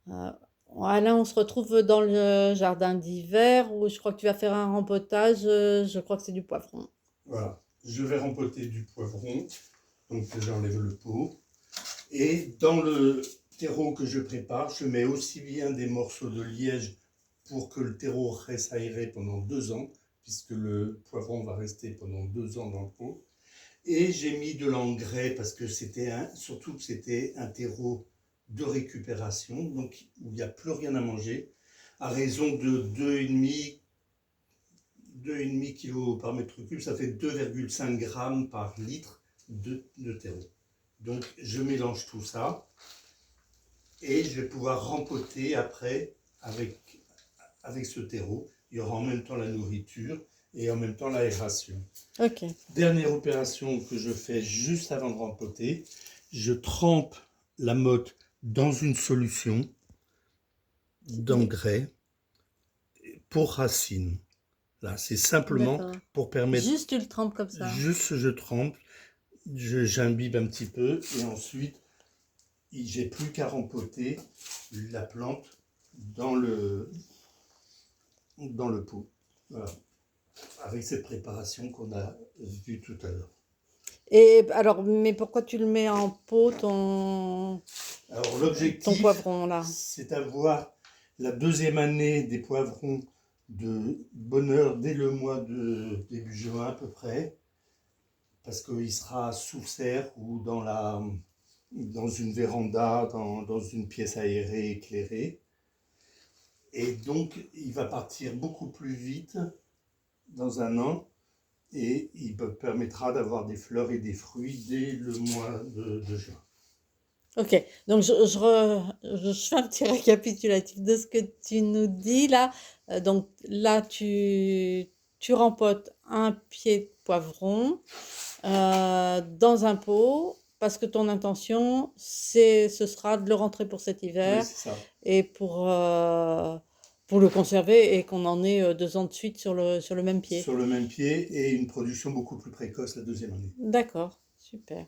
Euh, voilà, on se retrouve dans le jardin d'hiver où je crois que tu vas faire un rempotage. Je crois que c'est du poivron. Voilà, je vais rempoter du poivron, donc j'enlève le pot. Et dans le terreau que je prépare, je mets aussi bien des morceaux de liège pour que le terreau reste aéré pendant 2 ans, puisque le poivron va rester pendant 2 ans dans le pot. Et j'ai mis de l'engrais parce que surtout que c'était un terreau de récupération, donc où il n'y a plus rien à manger, à raison de 2,5 kg par mètre cube, ça fait 2,5 grammes par litre de terreau. Donc je mélange tout ça et je vais pouvoir rempoter après avec ce terreau. Il y aura en même temps la nourriture et en même temps l'aération. Ok. Dernière opération que je fais juste avant de rempoter, je trempe la motte dans une solution d'engrais pour racines. Là, c'est simplement D'accord. pour permettre, Juste tu le trempes comme ça. juste je trempe, j'imbibe un petit peu et ensuite j'ai plus qu'à rempoter la plante dans le pot. Voilà. Avec cette préparation qu'on a vue tout à l'heure. Et alors, mais pourquoi tu le mets en pot, ton L'objectif, poivron là? c'est d'avoir la deuxième année des poivrons de bonheur dès le mois de début juin à peu près, parce qu'il sera sous serre ou dans une véranda, dans une pièce aérée éclairée. Et donc, il va partir beaucoup plus vite dans un an et il permettra d'avoir des fleurs et des fruits dès le mois de juin. Ok, donc je fais un petit récapitulatif de ce que tu nous dis là. Donc là, tu rempotes un pied de poivron dans un pot parce que ton intention, ce sera de le rentrer pour cet Oui, hiver c'est ça. et pour le conserver et qu'on en ait 2 ans de suite sur le même pied. Sur le même pied et une production beaucoup plus précoce la deuxième année. D'accord, super.